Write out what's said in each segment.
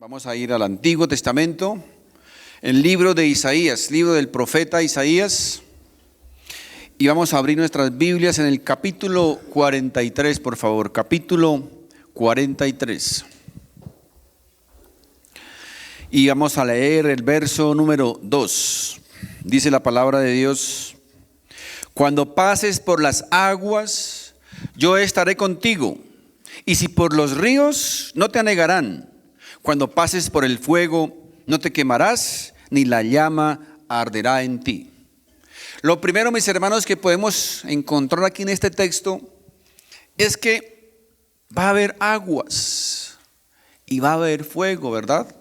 Vamos a ir al Antiguo Testamento, el libro de Isaías, libro del profeta Isaías, y vamos a abrir nuestras Biblias en el capítulo 43, por favor, capítulo 43. Y vamos a leer el verso número 2. Dice la palabra de Dios: cuando pases por las aguas, yo estaré contigo, y si por los ríos, no te anegarán. Cuando pases por el fuego, no te quemarás, ni la llama arderá en ti. Lo primero, mis hermanos, que podemos encontrar aquí en este texto es que va a haber aguas y va a haber fuego, ¿verdad?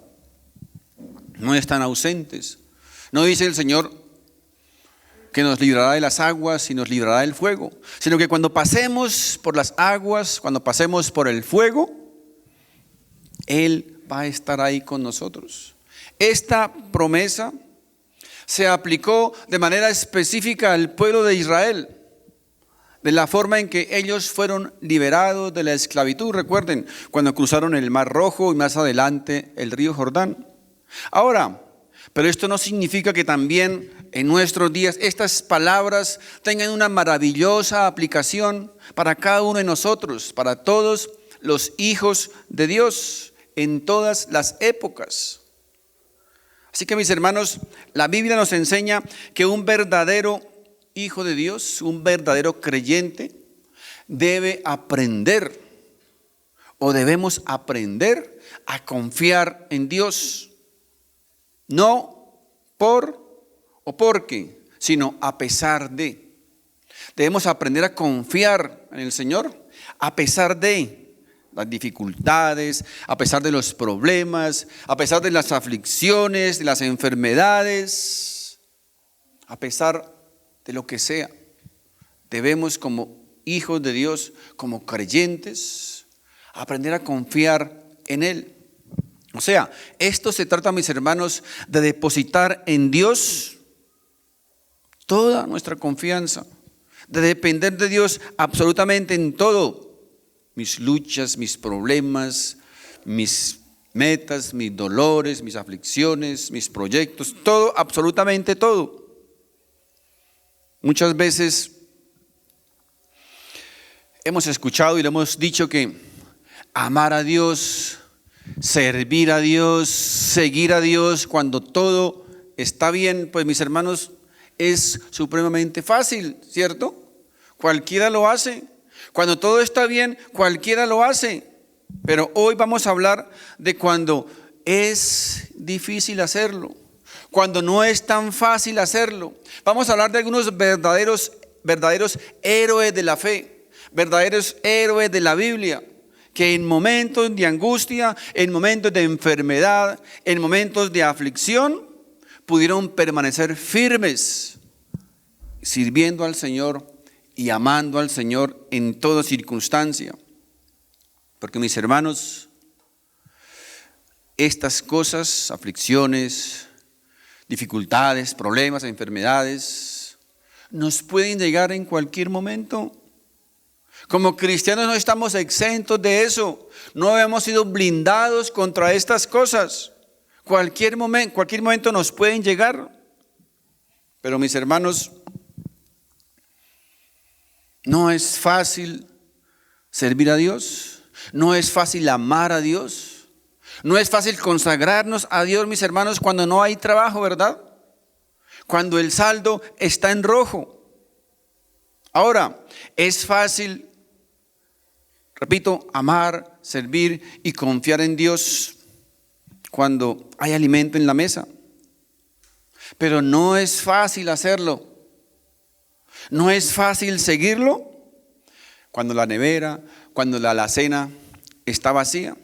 No están ausentes. No dice el Señor que nos librará de las aguas y nos librará del fuego, sino que cuando pasemos por las aguas, cuando pasemos por el fuego, Él va a estar ahí con nosotros. Esta promesa se aplicó de manera específica al pueblo de Israel, de la forma en que ellos fueron liberados de la esclavitud. Recuerden, cuando cruzaron el Mar Rojo y más adelante el río Jordán. Ahora, pero esto no significa que también en nuestros días estas palabras tengan una maravillosa aplicación para cada uno de nosotros, para todos los hijos de Dios, en todas las épocas. Así que, mis hermanos, la Biblia nos enseña que un verdadero hijo de Dios, un verdadero creyente, debe aprender, o debemos aprender a confiar en Dios. No por o porque, sino a pesar de. Debemos aprender a confiar en el Señor a pesar de las dificultades, a pesar de los problemas, a pesar de las aflicciones, de las enfermedades, a pesar de lo que sea. Debemos, como hijos de Dios, como creyentes, aprender a confiar en Él. O sea, esto se trata, mis hermanos, de depositar en Dios toda nuestra confianza, de depender de Dios absolutamente en todo. Mis luchas, mis problemas, mis metas, mis dolores, mis aflicciones, mis proyectos, todo, absolutamente todo. Muchas veces hemos escuchado y le hemos dicho que amar a Dios, servir a Dios, seguir a Dios cuando todo está bien, pues, mis hermanos, es supremamente fácil, ¿cierto? Cualquiera lo hace. Cuando todo está bien, cualquiera lo hace. Pero hoy vamos a hablar de cuando es difícil hacerlo, cuando no es tan fácil hacerlo. Vamos a hablar de algunos verdaderos héroes de la fe, verdaderos héroes de la Biblia, que en momentos de angustia, en momentos de enfermedad, en momentos de aflicción, pudieron permanecer firmes, sirviendo al Señor y amando al Señor en toda circunstancia. Porque, mis hermanos, estas cosas, aflicciones, dificultades, problemas, enfermedades, nos pueden llegar en cualquier momento. Como cristianos no estamos exentos de eso. No hemos sido blindados contra estas cosas. Cualquier momento nos pueden llegar. Pero, mis hermanos, no es fácil servir a Dios, no es fácil amar a Dios, no es fácil consagrarnos a Dios, mis hermanos, cuando no hay trabajo, ¿verdad? Cuando el saldo está en rojo. Ahora, es fácil, repito, amar, servir y confiar en Dios cuando hay alimento en la mesa. Pero no es fácil hacerlo. No es fácil seguirlo cuando la nevera, cuando la alacena está vacía.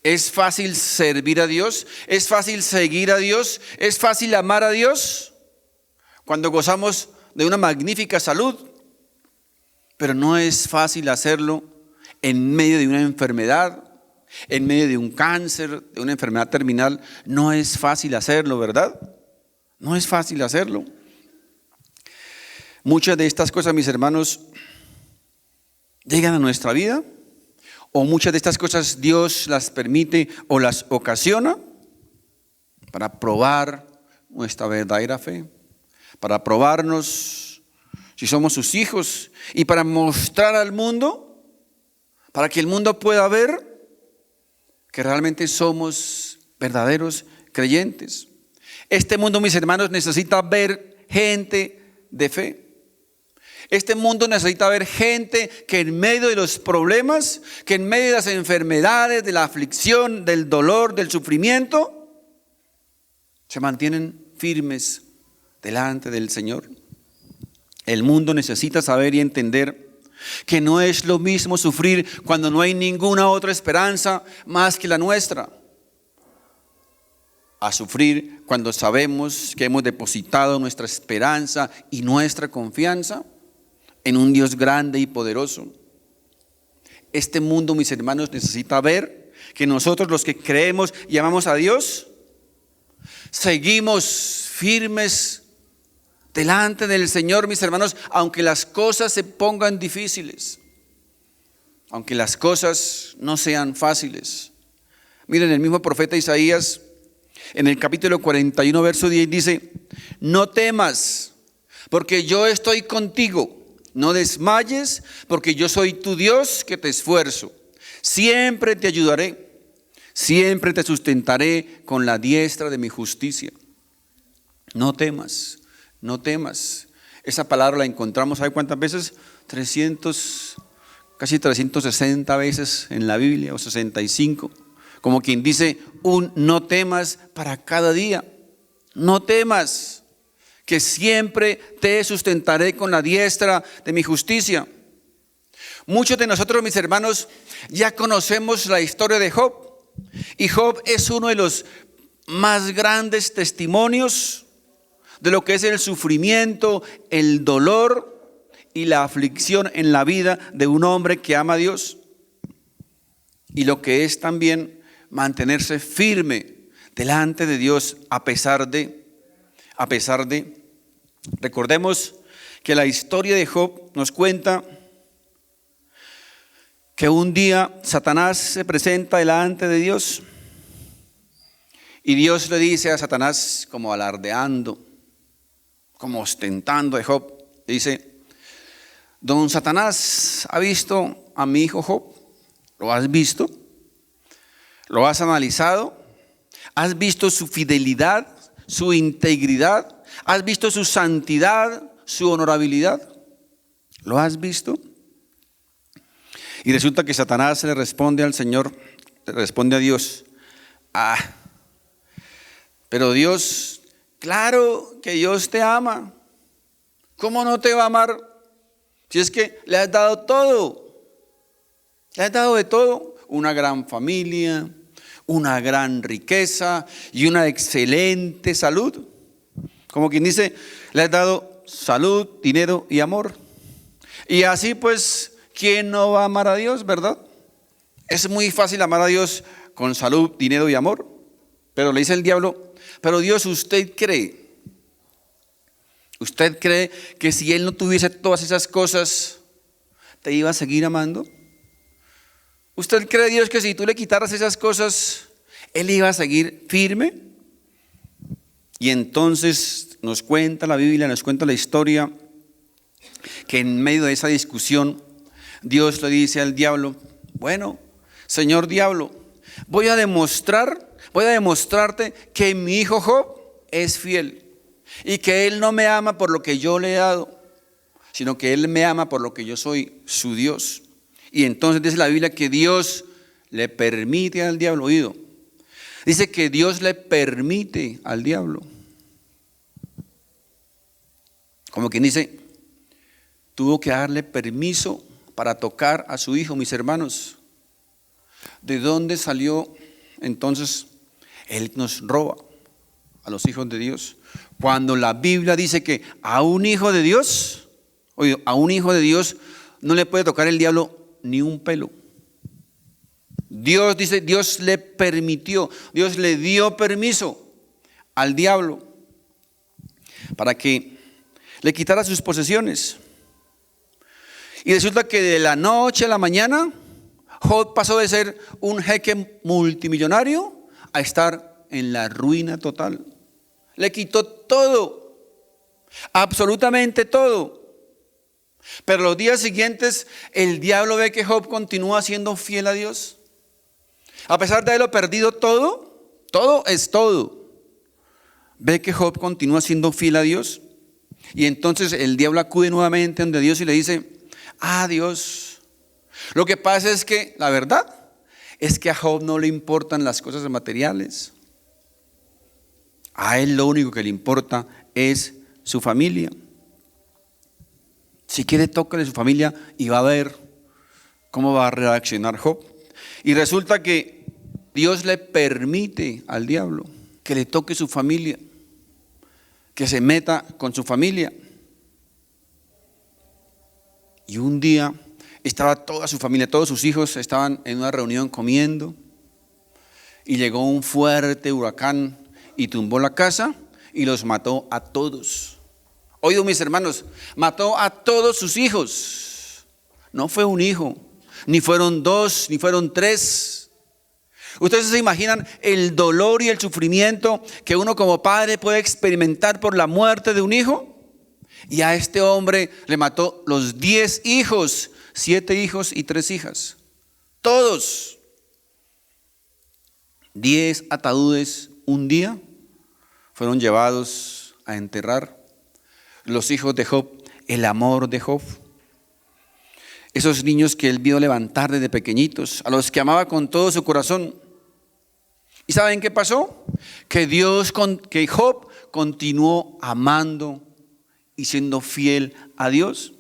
Es fácil servir a Dios, es fácil seguir a Dios, es fácil amar a Dios cuando gozamos de una magnífica salud. Pero no es fácil hacerlo en medio de una enfermedad, en medio de un cáncer, de una enfermedad terminal. No es fácil hacerlo, ¿verdad? No es fácil hacerlo. Muchas de estas cosas, mis hermanos, llegan a nuestra vida o muchas de estas cosas Dios las permite o las ocasiona para probar nuestra verdadera fe, para probarnos si somos sus hijos y para mostrar al mundo, para que el mundo pueda ver que realmente somos verdaderos creyentes. Este mundo, mis hermanos, necesita ver gente de fe. Este mundo necesita ver gente que en medio de los problemas, que en medio de las enfermedades, de la aflicción, del dolor, del sufrimiento, se mantienen firmes delante del Señor. El mundo necesita saber y entender que no es lo mismo sufrir cuando no hay ninguna otra esperanza más que la nuestra, a sufrir cuando sabemos que hemos depositado nuestra esperanza y nuestra confianza en un Dios grande y poderoso. Este mundo, mis hermanos, necesita ver que nosotros, los que creemos y amamos a Dios, seguimos firmes delante del Señor, mis hermanos, aunque las cosas se pongan difíciles, aunque las cosas no sean fáciles. Miren, el mismo profeta Isaías, en el capítulo 41, verso 10, dice: no temas, porque yo estoy contigo. No desmayes, porque yo soy tu Dios que te esfuerzo. Siempre te ayudaré, siempre te sustentaré con la diestra de mi justicia. No temas, no temas. Esa palabra la encontramos, ¿sabe cuántas veces? Casi 360 veces en la Biblia, o 65. Como quien dice, un no temas para cada día. No temas, que siempre te sustentaré con la diestra de mi justicia. Muchos de nosotros, mis hermanos, ya conocemos la historia de Job. Y Job es uno de los más grandes testimonios de lo que es el sufrimiento, el dolor y la aflicción en la vida de un hombre que ama a Dios. Y lo que es también mantenerse firme delante de Dios a pesar de. Recordemos que la historia de Job nos cuenta que un día Satanás se presenta delante de Dios y Dios le dice a Satanás, como alardeando, como ostentando de Job, dice: don Satanás, ¿ha visto a mi hijo Job? ¿Lo has visto? ¿Lo has analizado? ¿Has visto su fidelidad, su integridad? ¿Has visto su santidad, su honorabilidad? ¿Lo has visto? Y resulta que Satanás le responde al Señor, le responde a Dios: pero Dios, claro que Dios te ama. ¿Cómo no te va a amar? Si es que le has dado todo. Le has dado de todo. Una gran familia, una gran riqueza y una excelente salud. Como quien dice, le has dado salud, dinero y amor. Y así pues, ¿quién no va a amar a Dios, verdad? Es muy fácil amar a Dios con salud, dinero y amor. Pero le dice el diablo: pero Dios, ¿usted cree que si Él no tuviese todas esas cosas, te iba a seguir amando? ¿Usted cree, Dios, que si tú le quitaras esas cosas, Él iba a seguir firme? Y entonces nos cuenta la Biblia, nos cuenta la historia, que en medio de esa discusión, Dios le dice al diablo: bueno, señor diablo, voy a demostrarte que mi hijo Job es fiel y que él no me ama por lo que yo le he dado, sino que él me ama por lo que yo soy, su Dios. Y entonces dice la Biblia que Dios le permite al diablo, oído, dice que Dios le permite al diablo. Como quien dice, tuvo que darle permiso para tocar a su hijo, mis hermanos. ¿De dónde salió entonces? Él nos roba a los hijos de Dios. Cuando la Biblia dice que a un hijo de Dios, oye, a un hijo de Dios no le puede tocar el diablo ni un pelo. Dios dice, Dios le permitió, Dios le dio permiso al diablo para que le quitara sus posesiones. Y resulta que de la noche a la mañana, Job pasó de ser un jeque multimillonario a estar en la ruina total. Le quitó todo, absolutamente todo. Pero los días siguientes el diablo ve que Job continúa siendo fiel a Dios. A pesar de haberlo perdido todo, todo es todo. Ve que Job continúa siendo fiel a Dios. Y entonces el diablo acude nuevamente donde Dios y le dice: Dios, lo que pasa es que la verdad es que a Job no le importan las cosas materiales. A él lo único que le importa es su familia. Si quiere, tócale su familia y va a ver cómo va a reaccionar Job. Y resulta que Dios le permite al diablo que le toque su familia, que se meta con su familia. Y un día estaba toda su familia, todos sus hijos estaban en una reunión comiendo, y llegó un fuerte huracán y tumbó la casa y los mató a todos. Oído, mis hermanos, mató a todos sus hijos. No fue un hijo, ni fueron dos, ni fueron tres. Ustedes se imaginan el dolor y el sufrimiento que uno como padre puede experimentar por la muerte de un hijo. Y a este hombre le mató los 10 hijos, 7 hijos y 3 hijas. Todos. 10 ataúdes un día fueron llevados a enterrar. Los hijos de Job, el amor de Job. Esos niños que él vio levantar desde pequeñitos, a los que amaba con todo su corazón. ¿Y saben qué pasó? Que Job continuó amando y siendo fiel a Dios.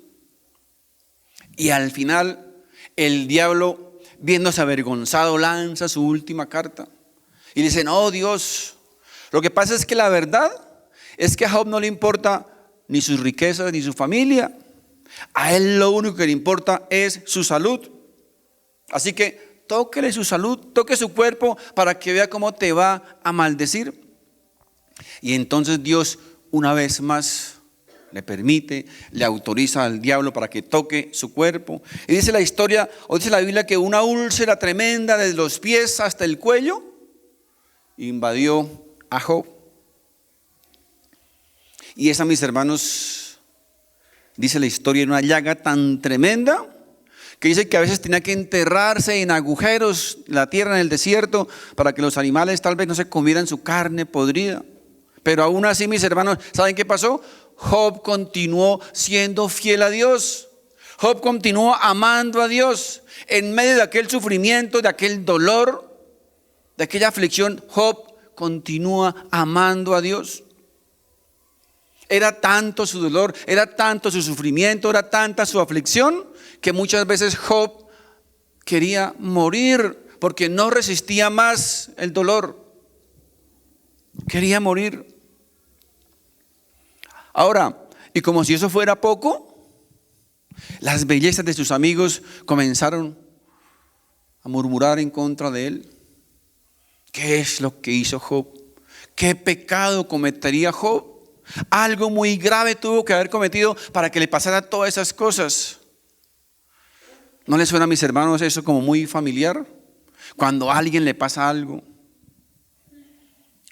Y al final el diablo, viéndose avergonzado, lanza su última carta y dice: no, Dios, lo que pasa es que la verdad es que a Job no le importa ni sus riquezas ni su familia. A él lo único que le importa es su salud. Así que tóquele su salud, toque su cuerpo para que vea cómo te va a maldecir. Y entonces Dios una vez más le permite, le autoriza al diablo para que toque su cuerpo. Y dice la historia, o dice la Biblia, que una úlcera tremenda desde los pies hasta el cuello invadió a Job. Y esa, mis hermanos, dice la historia, en una llaga tan tremenda que dice que a veces tenía que enterrarse en agujeros en la tierra, en el desierto, para que los animales tal vez no se comieran su carne podrida. Pero aún así, mis hermanos, ¿saben qué pasó? Job continuó siendo fiel a Dios. Job continuó amando a Dios. En medio de aquel sufrimiento, de aquel dolor, de aquella aflicción, Job continúa amando a Dios. Era tanto su dolor, era tanto su sufrimiento, era tanta su aflicción, que muchas veces Job quería morir porque no resistía más el dolor. Quería morir. Ahora, y como si eso fuera poco, las bellezas de sus amigos comenzaron a murmurar en contra de él. ¿Qué es lo que hizo Job? ¿Qué pecado cometería Job? Algo muy grave tuvo que haber cometido para que le pasara todas esas cosas. ¿No les suena a mis hermanos eso como muy familiar? Cuando a alguien le pasa algo,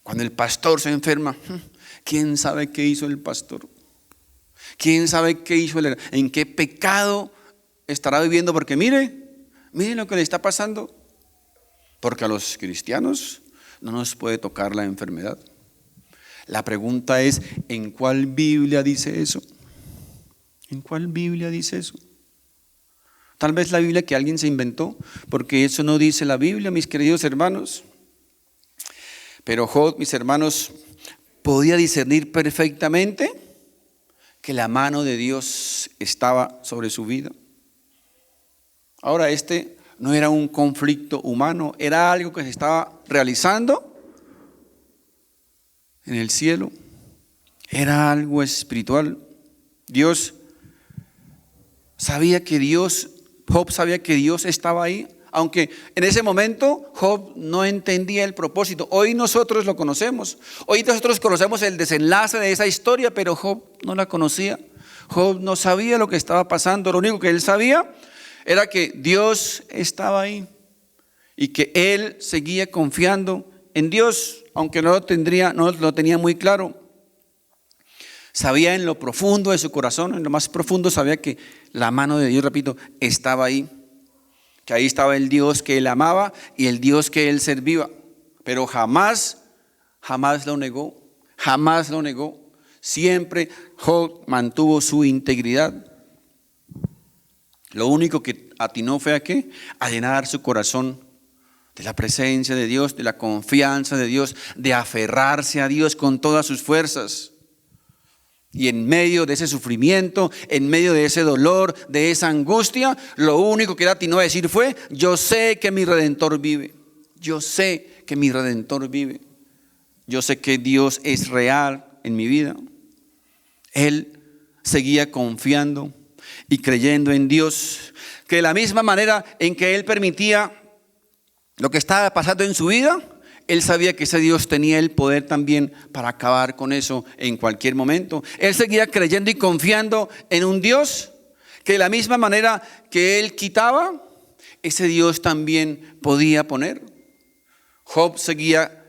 cuando el pastor se enferma, ¿quién sabe qué hizo el pastor? ¿Quién sabe qué hizo en qué pecado estará viviendo? Porque miren lo que le está pasando. Porque a los cristianos no nos puede tocar la enfermedad. La pregunta es, ¿en cuál Biblia dice eso? ¿En cuál Biblia dice eso? Tal vez la Biblia que alguien se inventó, porque eso no dice la Biblia, mis queridos hermanos. Pero Job, mis hermanos, podía discernir perfectamente que la mano de Dios estaba sobre su vida. Ahora, este no era un conflicto humano, era algo que se estaba realizando en el cielo. Era algo espiritual. Job sabía que Dios estaba ahí, aunque en ese momento Job no entendía el propósito. Hoy nosotros lo conocemos. Hoy nosotros conocemos el desenlace de esa historia, pero Job no la conocía. Job no sabía lo que estaba pasando. Lo único que él sabía era que Dios estaba ahí y que él seguía confiando en Dios, aunque no lo tenía muy claro. Sabía en lo profundo de su corazón, en lo más profundo, sabía que la mano de Dios, repito, estaba ahí. Que ahí estaba el Dios que él amaba y el Dios que él servía. Pero jamás lo negó. Jamás lo negó. Siempre Job mantuvo su integridad. Lo único que atinó fue a qué? A llenar su corazón de la presencia de Dios, de la confianza de Dios, de aferrarse a Dios con todas sus fuerzas. Y en medio de ese sufrimiento, en medio de ese dolor, de esa angustia, lo único que él atinó a decir fue: yo sé que mi Redentor vive. Yo sé que mi Redentor vive. Yo sé que Dios es real en mi vida. Él seguía confiando y creyendo en Dios, que de la misma manera en que él permitía lo que estaba pasando en su vida, él sabía que ese Dios tenía el poder también para acabar con eso en cualquier momento. Él seguía creyendo y confiando en un Dios que de la misma manera que él quitaba, ese Dios también podía poner. Job seguía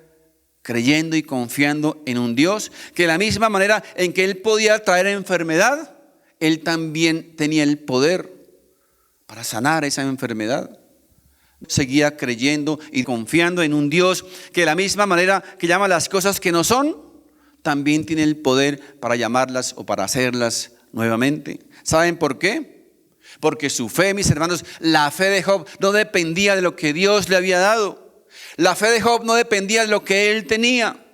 creyendo y confiando en un Dios que de la misma manera en que él podía traer enfermedad, él también tenía el poder para sanar esa enfermedad. Seguía creyendo y confiando en un Dios que de la misma manera que llama las cosas que no son, también tiene el poder para llamarlas o para hacerlas nuevamente. ¿Saben por qué? Porque su fe, mis hermanos, la fe de Job no dependía de lo que Dios le había dado. La fe de Job no dependía de lo que él tenía,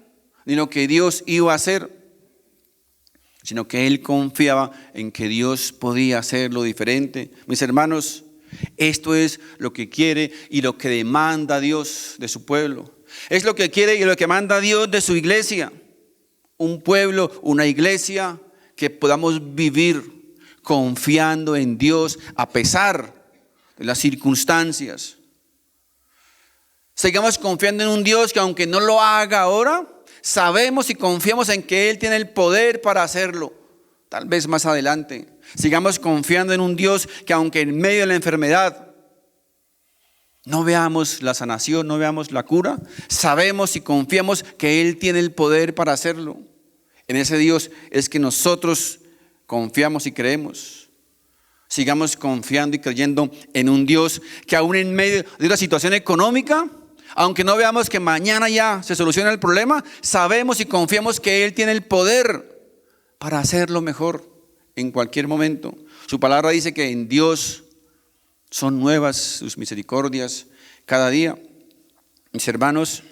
ni lo que Dios iba a hacer, sino que él confiaba en que Dios podía hacerlo diferente. Mis hermanos, esto es lo que quiere y lo que demanda Dios de su pueblo. Es lo que quiere y lo que manda Dios de su iglesia. Un pueblo, una iglesia que podamos vivir confiando en Dios a pesar de las circunstancias. Sigamos confiando en un Dios que aunque no lo haga ahora, sabemos y confiamos en que Él tiene el poder para hacerlo, tal vez más adelante. Sigamos confiando en un Dios que aunque en medio de la enfermedad no veamos la sanación, no veamos la cura, sabemos y confiamos que Él tiene el poder para hacerlo. En ese Dios es que nosotros confiamos y creemos. Sigamos confiando y creyendo en un Dios que aún en medio de una situación económica, aunque no veamos que mañana ya se soluciona el problema, sabemos y confiamos que Él tiene el poder para hacerlo mejor en cualquier momento. Su palabra dice que en Dios son nuevas sus misericordias cada día. Mis hermanos,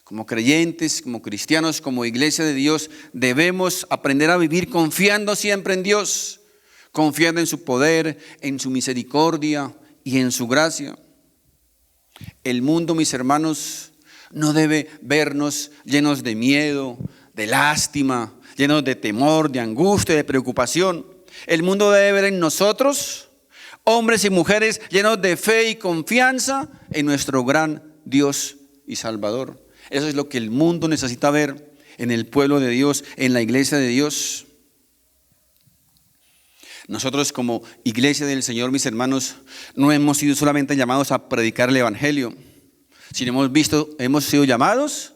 como creyentes, como cristianos, como iglesia de Dios, debemos aprender a vivir confiando siempre en Dios, confiando en su poder, en su misericordia y en su gracia. El mundo, mis hermanos, no debe vernos llenos de miedo, de lástima, llenos de temor, de angustia, de preocupación. El mundo debe ver en nosotros hombres y mujeres llenos de fe y confianza en nuestro gran Dios y Salvador. Eso es lo que el mundo necesita ver en el pueblo de Dios, en la iglesia de Dios. Nosotros como iglesia del Señor, mis hermanos, no hemos sido solamente llamados a predicar el evangelio, sino hemos sido llamados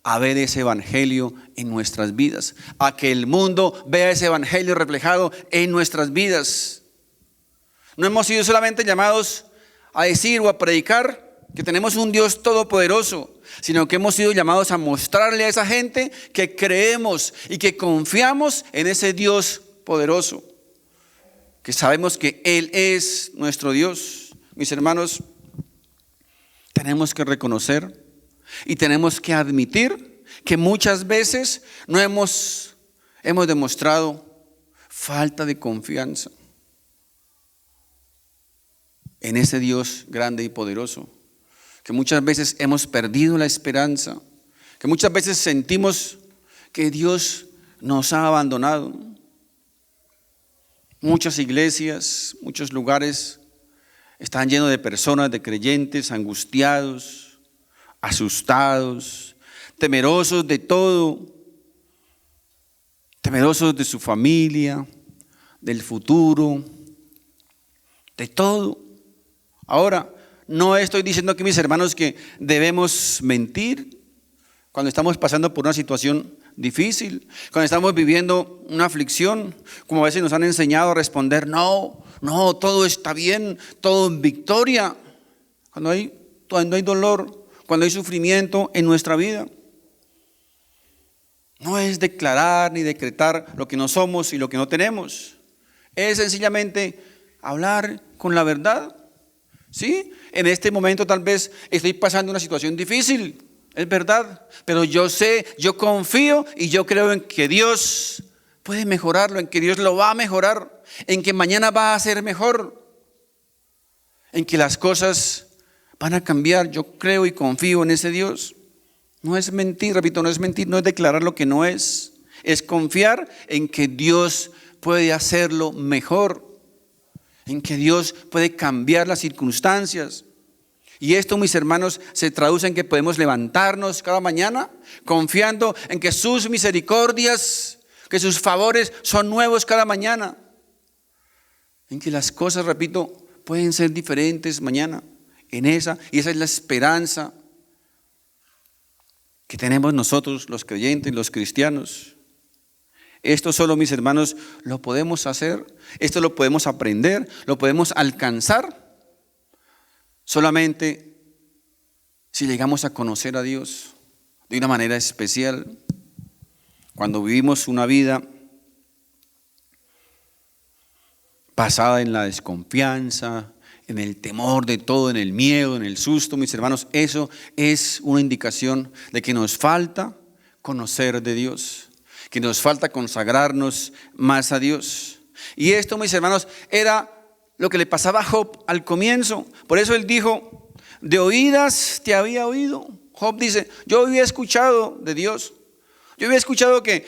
a ver ese evangelio en nuestras vidas, a que el mundo vea ese evangelio reflejado en nuestras vidas. No hemos sido solamente llamados a decir o a predicar que tenemos un Dios todopoderoso, sino que hemos sido llamados a mostrarle a esa gente que creemos y que confiamos en ese Dios poderoso, que sabemos que Él es nuestro Dios. Mis hermanos, tenemos que reconocer y tenemos que admitir que muchas veces no hemos demostrado falta de confianza en ese Dios grande y poderoso, que muchas veces hemos perdido la esperanza, que muchas veces sentimos que Dios nos ha abandonado. Muchas iglesias, muchos lugares están llenos de personas, de creyentes angustiados, asustados, temerosos de todo, temerosos de su familia, del futuro, de todo. Ahora, no estoy diciendo aquí, mis hermanos, que debemos mentir cuando estamos pasando por una situación difícil, cuando estamos viviendo una aflicción, como a veces nos han enseñado a responder, no, todo está bien, todo en victoria, cuando hay dolor, cuando hay sufrimiento en nuestra vida. No es declarar ni decretar lo que no somos y lo que no tenemos. Es sencillamente hablar con la verdad. ¿Sí? En este momento tal vez estoy pasando una situación difícil, es verdad, pero yo sé, yo confío y yo creo en que Dios puede mejorarlo, en que Dios lo va a mejorar, en que mañana va a ser mejor, en que las cosas van a cambiar. Yo creo y confío en ese Dios. No es mentir, repito, no es mentir, no es declarar lo que no es confiar en que Dios puede hacerlo mejor, en que Dios puede cambiar las circunstancias. Y esto, mis hermanos, se traduce en que podemos levantarnos cada mañana confiando en que sus misericordias, que sus favores son nuevos cada mañana, en que las cosas, repito, pueden ser diferentes mañana. Y esa es la esperanza que tenemos nosotros, los creyentes, los cristianos. Esto solo, mis hermanos, lo podemos hacer, esto lo podemos aprender, lo podemos alcanzar solamente si llegamos a conocer a Dios de una manera especial. Cuando vivimos una vida basada en la desconfianza, en el temor de todo, en el miedo, en el susto, mis hermanos, eso es una indicación de que nos falta conocer de Dios, que nos falta consagrarnos más a Dios. Y esto, mis hermanos, era lo que le pasaba a Job al comienzo. Por eso él dijo, de oídas te había oído. Job dice, yo había escuchado de Dios. Yo había escuchado que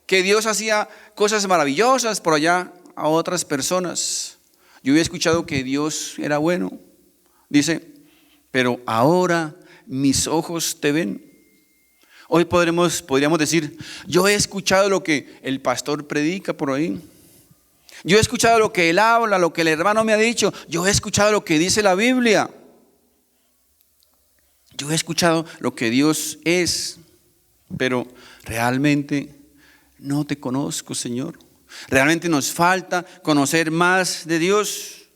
Dios hacía cosas maravillosas por allá a otras personas. Yo había escuchado que Dios era bueno. Dice, pero ahora mis ojos te ven. Hoy podríamos decir, yo he escuchado lo que el pastor predica por ahí. Yo he escuchado lo que él habla, lo que el hermano me ha dicho. Yo he escuchado lo que dice la Biblia. Yo he escuchado lo que Dios es. Pero realmente no te conozco, Señor. Realmente nos falta conocer más de Dios.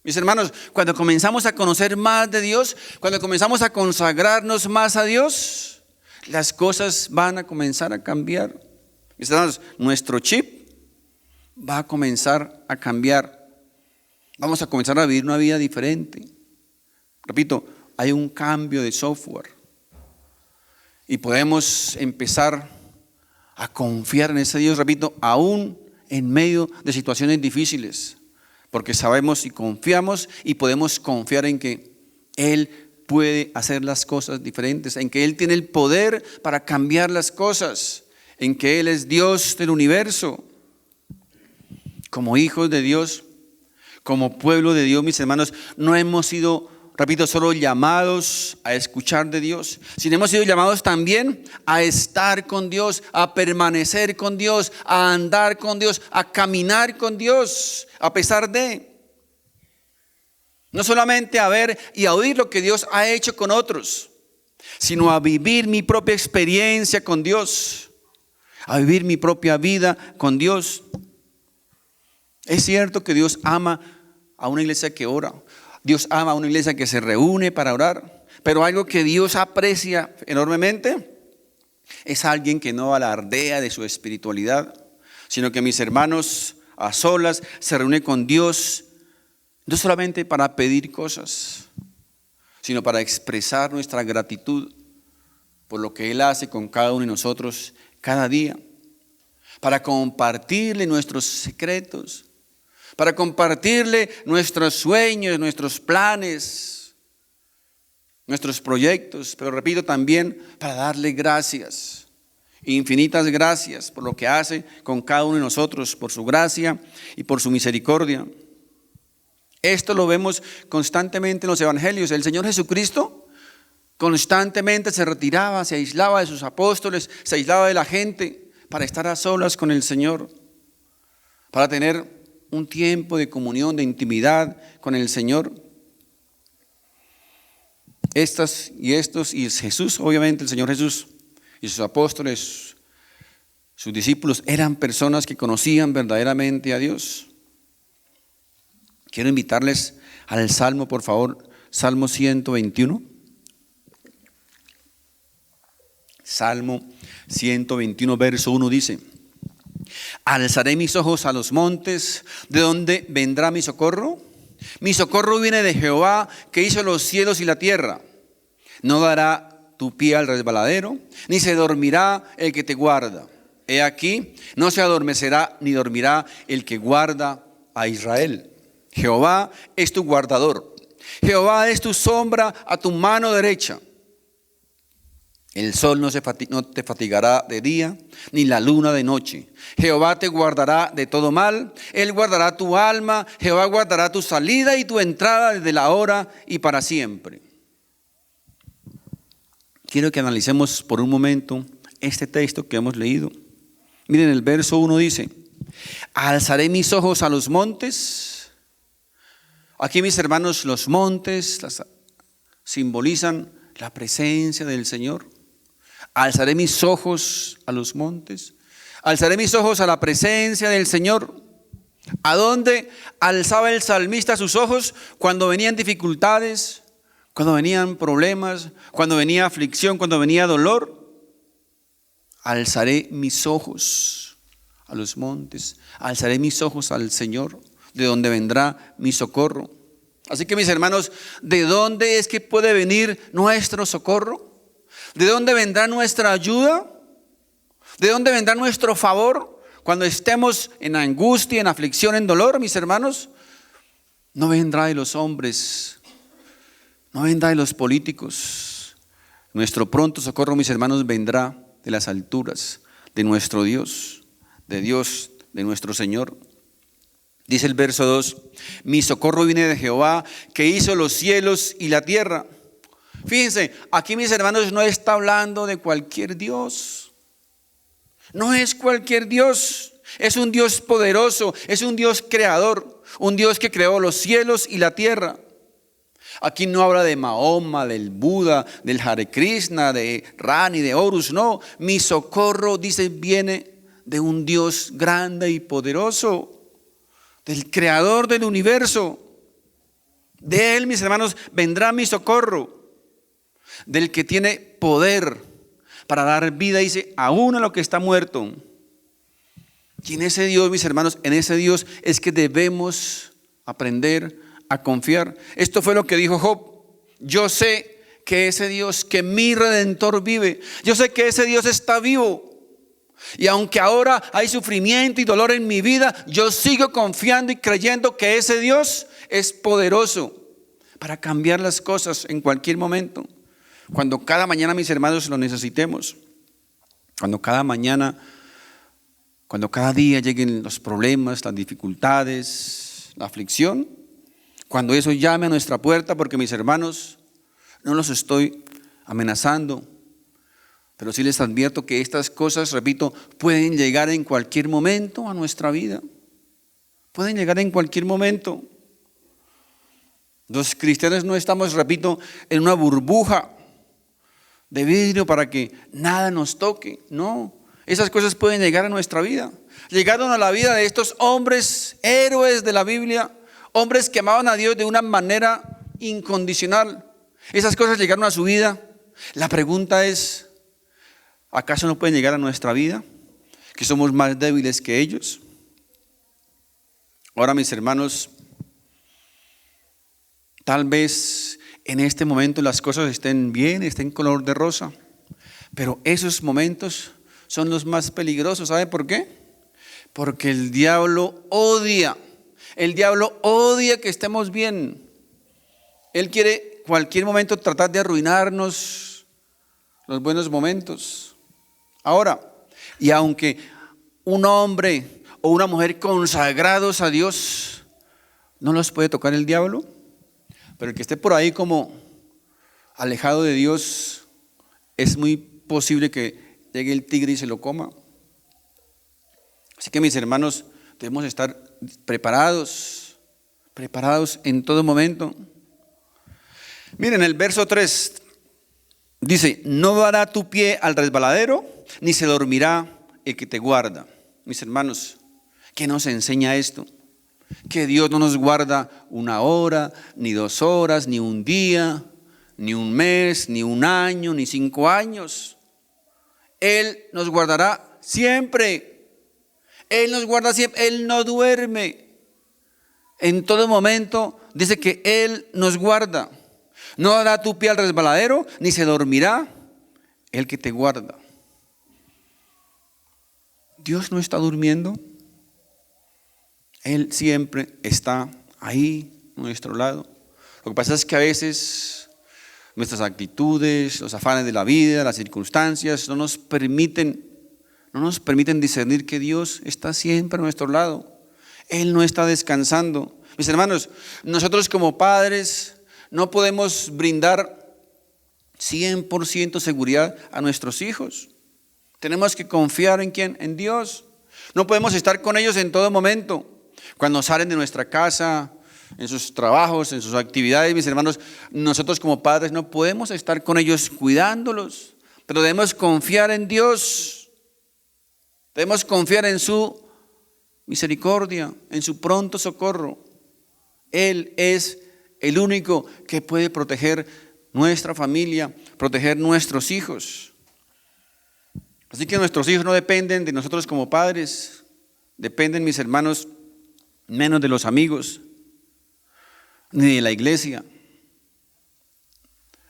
Mis hermanos, cuando comenzamos a conocer más de Dios, cuando comenzamos a consagrarnos más a Dios, las cosas van a comenzar a cambiar. Mis hermanos, nuestro chip va a comenzar a cambiar. Vamos a comenzar a vivir una vida diferente. Repito, hay un cambio de software. Y podemos empezar a confiar en ese Dios, repito, aún en medio de situaciones difíciles. Porque sabemos y confiamos y podemos confiar en que Él puede hacer las cosas diferentes, en que Él tiene el poder para cambiar las cosas, en que Él es Dios del universo. Como hijos de Dios, como pueblo de Dios, mis hermanos, no hemos sido, repito, solo llamados a escuchar de Dios, sino hemos sido llamados también a estar con Dios, a permanecer con Dios, a andar con Dios, a caminar con Dios, a pesar de. No solamente a ver y a oír lo que Dios ha hecho con otros, sino a vivir mi propia experiencia con Dios, a vivir mi propia vida con Dios. Es cierto que Dios ama a una iglesia que ora, Dios ama a una iglesia que se reúne para orar, pero algo que Dios aprecia enormemente es alguien que no alardea de su espiritualidad, sino que, mis hermanos, a solas se reúne con Dios, no solamente para pedir cosas, sino para expresar nuestra gratitud por lo que Él hace con cada uno de nosotros cada día, para compartirle nuestros secretos, para compartirle nuestros sueños, nuestros planes, nuestros proyectos, pero repito, también para darle gracias, infinitas gracias por lo que hace con cada uno de nosotros, por su gracia y por su misericordia. Esto lo vemos constantemente en los evangelios. El Señor Jesucristo constantemente se retiraba, se aislaba de sus apóstoles, se aislaba de la gente para estar a solas con el Señor, para tener un tiempo de comunión, de intimidad con el Señor. Estas y estos, y Jesús, obviamente el Señor Jesús y sus apóstoles, sus discípulos, eran personas que conocían verdaderamente a Dios. Quiero invitarles al Salmo, por favor, Salmo 121. Salmo 121, verso 1 dice: alzaré mis ojos a los montes, ¿de dónde vendrá mi socorro? Mi socorro viene de Jehová, que hizo los cielos y la tierra. No dará tu pie al resbaladero, ni se dormirá el que te guarda. He aquí, no se adormecerá ni dormirá el que guarda a Israel. Jehová es tu guardador. Jehová es tu sombra a tu mano derecha. El sol no te fatigará de día, ni la luna de noche. Jehová te guardará de todo mal. Él guardará tu alma. Jehová guardará tu salida y tu entrada desde la hora y para siempre. Quiero que analicemos por un momento este texto que hemos leído. Miren, el verso 1 dice: alzaré mis ojos a los montes. Aquí, mis hermanos, los montes simbolizan la presencia del Señor. Alzaré mis ojos a los montes. Alzaré mis ojos a la presencia del Señor. ¿A dónde alzaba el salmista sus ojos? Cuando venían dificultades, cuando venían problemas, cuando venía aflicción, cuando venía dolor. Alzaré mis ojos a los montes. Alzaré mis ojos al Señor, de donde vendrá mi socorro. Así que, mis hermanos, ¿de dónde es que puede venir nuestro socorro? ¿De dónde vendrá nuestra ayuda? ¿De dónde vendrá nuestro favor? Cuando estemos en angustia, en aflicción, en dolor, mis hermanos, no vendrá de los hombres, no vendrá de los políticos. Nuestro pronto socorro, mis hermanos, vendrá de las alturas, de nuestro Dios, de nuestro Señor. Dice el verso 2: mi socorro viene de Jehová, que hizo los cielos y la tierra. Fíjense, aquí, mis hermanos, no está hablando de cualquier Dios. No es cualquier Dios. Es un Dios poderoso, es un Dios creador, un Dios que creó los cielos y la tierra. Aquí no habla de Mahoma, del Buda, del Hare Krishna, de Rani, de Horus. No, mi socorro, dice, viene de un Dios grande y poderoso, del creador del universo. De Él, mis hermanos, vendrá mi socorro. Del que tiene poder para dar vida, dice, aún a lo que está muerto. Y en ese Dios, mis hermanos, en ese Dios es que debemos aprender a confiar. Esto fue lo que dijo Job: yo sé que ese Dios, que mi Redentor vive. Yo sé que ese Dios está vivo. Y aunque ahora hay sufrimiento y dolor en mi vida, yo sigo confiando y creyendo que ese Dios es poderoso para cambiar las cosas en cualquier momento. Cuando cada mañana, mis hermanos, lo necesitemos. Cuando cada día lleguen los problemas, las dificultades, la aflicción. Cuando eso llame a nuestra puerta, porque, mis hermanos, no los estoy amenazando, pero sí les advierto que estas cosas, repito, pueden llegar en cualquier momento a nuestra vida. Pueden llegar en cualquier momento. Los cristianos no estamos, repito, en una burbuja de vidrio para que nada nos toque. No, esas cosas pueden llegar a nuestra vida. Llegaron a la vida de estos hombres, héroes de la Biblia, hombres que amaban a Dios de una manera incondicional. Esas cosas llegaron a su vida. La pregunta es, ¿acaso no pueden llegar a nuestra vida? ¿Que somos más débiles que ellos? Ahora, mis hermanos, tal vez en este momento las cosas estén bien, estén color de rosa, pero esos momentos son los más peligrosos. ¿Sabe por qué? Porque el diablo odia que estemos bien. Él quiere cualquier momento tratar de arruinarnos los buenos momentos. Ahora, y aunque un hombre o una mujer consagrados a Dios, no los puede tocar el diablo, pero el que esté por ahí como alejado de Dios, es muy posible que llegue el tigre y se lo coma. Así que, mis hermanos, debemos estar preparados en todo momento. Miren, el verso 3 dice, no dará tu pie al resbaladero, ni se dormirá el que te guarda. Mis hermanos, ¿qué nos enseña esto? Que Dios no nos guarda 1 hora, ni 2 horas, ni un día, ni un mes, ni un año, ni 5 años. Él nos guardará siempre. Él nos guarda siempre. Él no duerme. En todo momento dice que Él nos guarda. No dará tu pie al resbaladero, ni se dormirá el que te guarda. Dios no está durmiendo. Él siempre está ahí, a nuestro lado. Lo que pasa es que a veces nuestras actitudes, los afanes de la vida, las circunstancias no nos permiten discernir que Dios está siempre a nuestro lado. Él no está descansando. Mis hermanos, nosotros como padres no podemos brindar 100% seguridad a nuestros hijos. Tenemos que confiar ¿en quién? En Dios. No podemos estar con ellos en todo momento. Cuando salen de nuestra casa, en sus trabajos, en sus actividades, mis hermanos, nosotros como padres no podemos estar con ellos cuidándolos, pero debemos confiar en Dios. Debemos confiar en su misericordia, en su pronto socorro. Él es el único que puede proteger nuestra familia, proteger nuestros hijos. Así que nuestros hijos no dependen de nosotros como padres, dependen, mis hermanos, menos de los amigos, ni de la iglesia.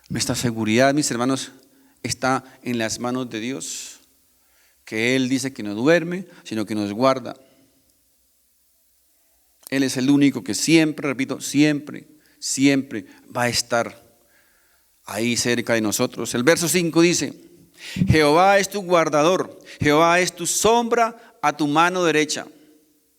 Nuestra seguridad, mis hermanos, está en las manos de Dios, que Él dice que no duerme, sino que nos guarda. Él es el único que siempre, repito, siempre va a estar ahí cerca de nosotros. El verso 5 dice, Jehová es tu guardador, Jehová es tu sombra a tu mano derecha.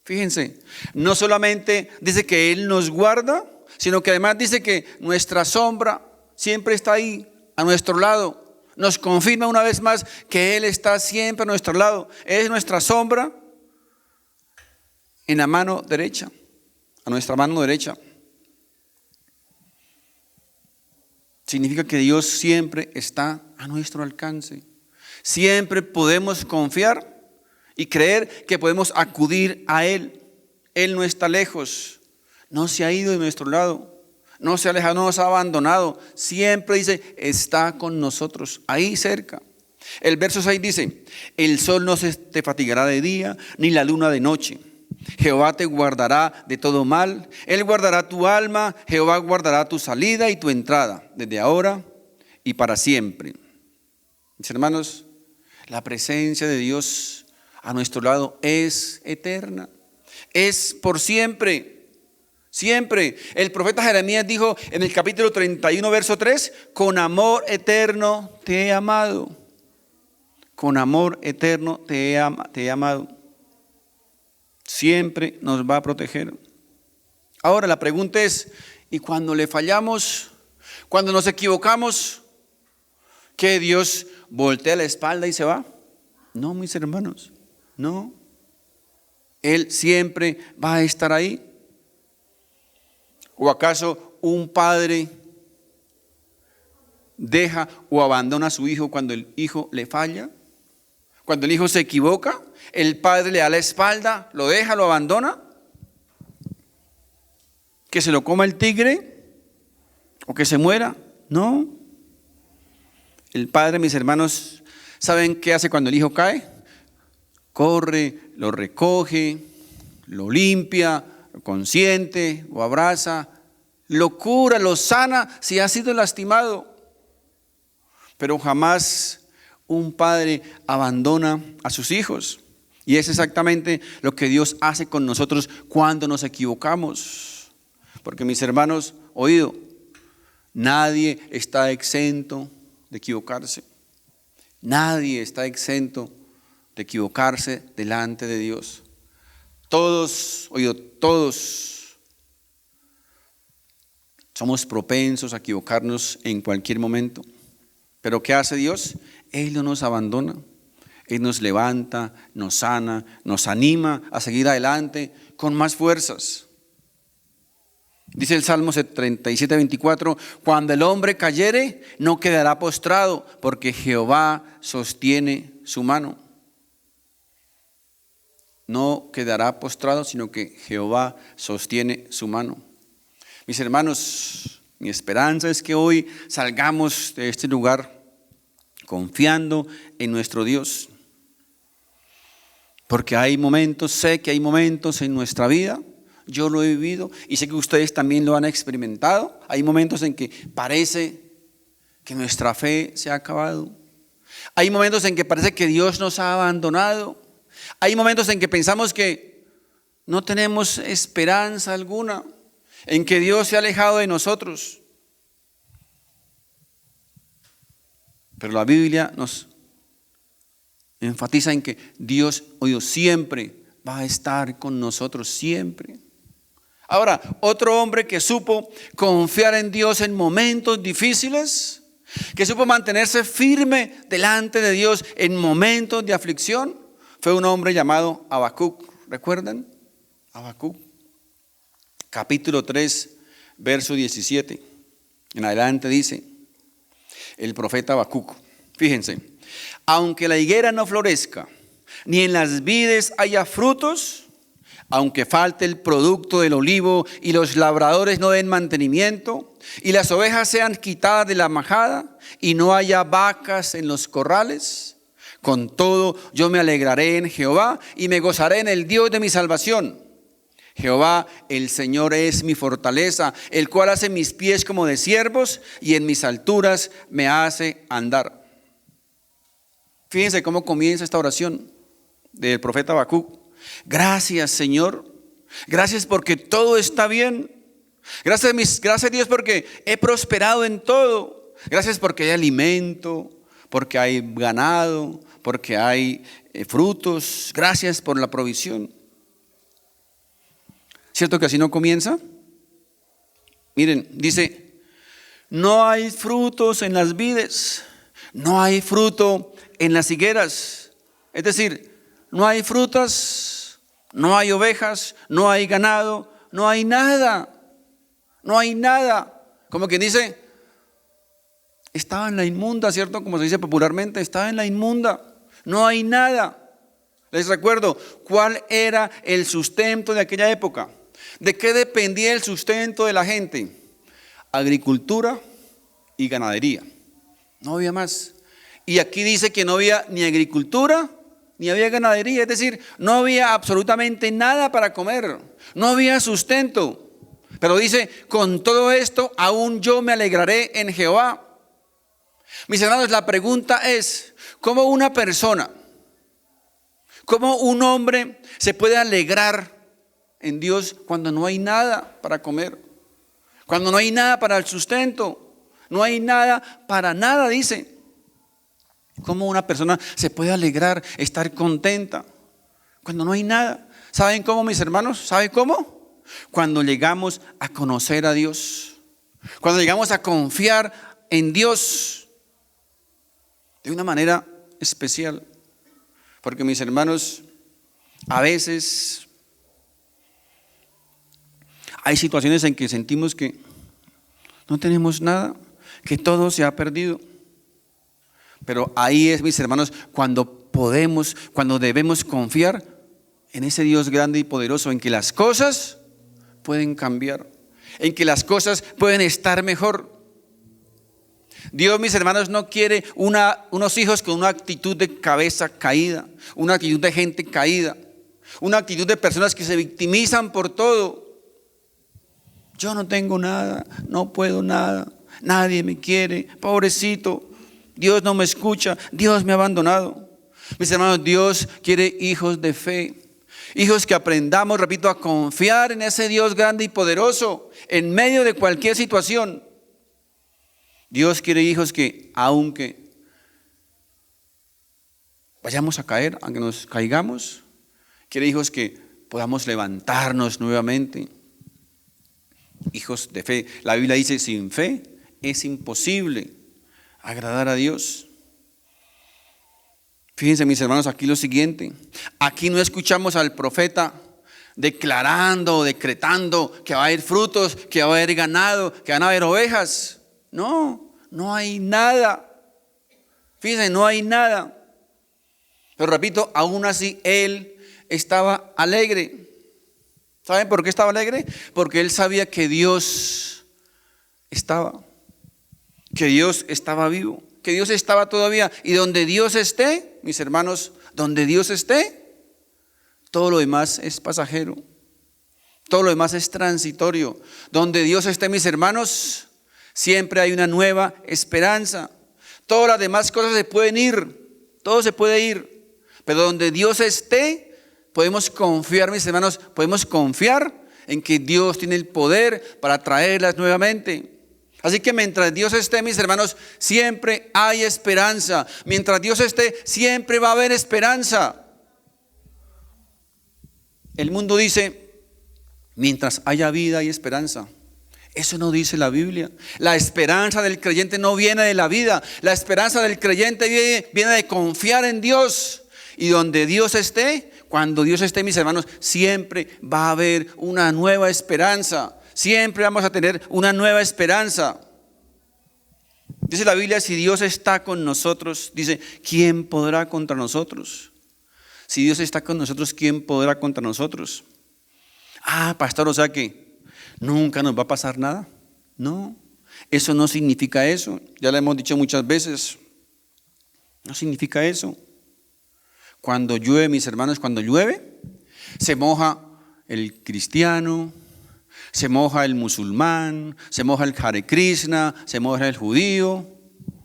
Fíjense, no solamente dice que Él nos guarda, sino que además dice que nuestra sombra siempre está ahí, a nuestro lado. Nos confirma una vez más que Él está siempre a nuestro lado. Es nuestra sombra en la mano derecha, a nuestra mano derecha. Significa que Dios siempre está a nuestro alcance. Siempre podemos confiar y creer que podemos acudir a Él. Él no está lejos, no se ha ido de nuestro lado, no se ha alejado, no nos ha abandonado. Siempre dice, está con nosotros, ahí cerca. El verso 6 dice, el sol no se te fatigará de día, ni la luna de noche. Jehová te guardará de todo mal, Él guardará tu alma, Jehová guardará tu salida y tu entrada, desde ahora y para siempre. Mis hermanos, la presencia de Dios a nuestro lado es eterna, es por siempre, siempre. El profeta Jeremías dijo en el capítulo 31, verso 3, con amor eterno te he amado, con amor eterno te he amado. Siempre nos va a proteger. Ahora la pregunta es, ¿y cuando le fallamos, cuando nos equivocamos, que Dios voltea la espalda y se va? No, mis hermanos, no. Él siempre va a estar ahí. ¿O acaso un padre deja o abandona a su hijo cuando el hijo le falla? Cuando el hijo se equivoca, el padre le da la espalda, lo deja, lo abandona. ¿Que se lo coma el tigre? ¿O que se muera? No. El padre, mis hermanos, ¿saben qué hace cuando el hijo cae? Corre, lo recoge, lo limpia, lo consiente, lo abraza, lo cura, lo sana si ha sido lastimado. Pero jamás un padre abandona a sus hijos. Y es exactamente lo que Dios hace con nosotros cuando nos equivocamos. Porque mis hermanos, oído, nadie está exento de equivocarse. Nadie está exento de equivocarse delante de Dios. Todos, oído, todos somos propensos a equivocarnos en cualquier momento. Pero ¿qué hace Dios? Él no nos abandona. Él nos levanta, nos sana, nos anima a seguir adelante con más fuerzas. Dice el Salmo 37, 24, cuando el hombre cayere, no quedará postrado, porque Jehová sostiene su mano. No quedará postrado, sino que Jehová sostiene su mano. Mis hermanos, mi esperanza es que hoy salgamos de este lugar confiando en nuestro Dios. Porque hay momentos, sé que hay momentos en nuestra vida, yo lo he vivido y sé que ustedes también lo han experimentado. Hay momentos en que parece que nuestra fe se ha acabado. Hay momentos en que parece que Dios nos ha abandonado. Hay momentos en que pensamos que no tenemos esperanza alguna, en que Dios se ha alejado de nosotros. Pero la Biblia nos enfatiza en que Dios siempre va a estar con nosotros, siempre. Ahora, otro hombre que supo confiar en Dios en momentos difíciles, que supo mantenerse firme delante de Dios en momentos de aflicción, fue un hombre llamado Habacuc. ¿Recuerdan? Habacuc, capítulo 3, verso 17. En adelante dice el profeta Habacuc, fíjense, aunque la higuera no florezca, ni en las vides haya frutos, aunque falte el producto del olivo y los labradores no den mantenimiento, y las ovejas sean quitadas de la majada, y no haya vacas en los corrales, con todo yo me alegraré en Jehová y me gozaré en el Dios de mi salvación. Jehová el Señor es mi fortaleza, el cual hace mis pies como de ciervos y en mis alturas me hace andar. Fíjense cómo comienza esta oración del profeta Habacuc. Gracias, Señor. Gracias porque todo está bien. Gracias Dios porque he prosperado en todo. Gracias porque hay alimento, porque hay ganado, porque hay frutos. Gracias por la provisión. ¿Cierto que así no comienza? Miren, dice, no hay frutos en las vides, no hay fruto en las higueras. Es decir, no hay frutas, no hay ovejas, no hay ganado, no hay nada. No hay nada. Como quien dice, estaba en la inmunda, ¿cierto? Como se dice popularmente, estaba en la inmunda. No hay nada. Les recuerdo, ¿cuál era el sustento de aquella época? ¿De qué dependía el sustento de la gente? Agricultura y ganadería. No había más. Y aquí dice que no había ni agricultura ni había ganadería. Es decir, no había absolutamente nada para comer. No había sustento. Pero dice, con todo esto aún yo me alegraré en Jehová. Mis hermanos, la pregunta es, ¿cómo una persona, cómo un hombre se puede alegrar en Dios cuando no hay nada para comer? Cuando no hay nada para el sustento, no hay nada para nada, dice. ¿Cómo una persona se puede alegrar, estar contenta cuando no hay nada? ¿Saben cómo, mis hermanos? ¿Saben cómo? Cuando llegamos a conocer a Dios, cuando llegamos a confiar en Dios de una manera especial. Porque, mis hermanos, a veces hay situaciones en que sentimos que no tenemos nada, que todo se ha perdido. Pero ahí es, mis hermanos, cuando debemos confiar en ese Dios grande y poderoso, en que las cosas pueden cambiar, en que las cosas pueden estar mejor. Dios, mis hermanos, no quiere unos hijos con una actitud de cabeza caída, una actitud de gente caída, una actitud de personas que se victimizan por todo. Yo no tengo nada, no puedo nada, nadie me quiere, pobrecito, Dios no me escucha, Dios me ha abandonado. Mis hermanos, Dios quiere hijos de fe. Hijos que aprendamos, repito, a confiar en ese Dios grande y poderoso en medio de cualquier situación. Dios quiere hijos que, aunque vayamos a caer, aunque nos caigamos, quiere hijos que podamos levantarnos nuevamente. Hijos de fe. La Biblia dice, sin fe es imposible agradar a Dios. Fíjense, mis hermanos, aquí lo siguiente. Aquí no escuchamos al profeta declarando, decretando que va a haber frutos, que va a haber ganado, que van a haber ovejas. No, no hay nada. Fíjense, no hay nada. Pero repito, aún así él estaba alegre. ¿Saben por qué estaba alegre? Porque él sabía que Dios estaba, que Dios estaba vivo, que Dios estaba todavía. Y donde Dios esté, mis hermanos, donde Dios esté, todo lo demás es pasajero. Todo lo demás es transitorio. Donde Dios esté, mis hermanos, siempre hay una nueva esperanza. Todas las demás cosas se pueden ir, todo se puede ir. Pero donde Dios esté, podemos confiar, mis hermanos, podemos confiar en que Dios tiene el poder para traerlas nuevamente. Así que mientras Dios esté, mis hermanos, siempre hay esperanza. Mientras Dios esté, siempre va a haber esperanza. El mundo dice, mientras haya vida hay esperanza. Eso no dice la Biblia. La esperanza del creyente no viene de la vida. La esperanza del creyente viene de confiar en Dios. Y donde Dios esté, cuando Dios esté, mis hermanos, siempre va a haber una nueva esperanza. Siempre vamos a tener una nueva esperanza. Dice la Biblia, si Dios está con nosotros, dice, ¿quién podrá contra nosotros? Si Dios está con nosotros, ¿quién podrá contra nosotros? Ah, pastor, o sea que nunca nos va a pasar nada. No, eso no significa eso. Ya lo hemos dicho muchas veces. No significa eso. Cuando llueve, mis hermanos, cuando llueve, se moja el cristiano, se moja el musulmán, se moja el Hare Krishna, se moja el judío,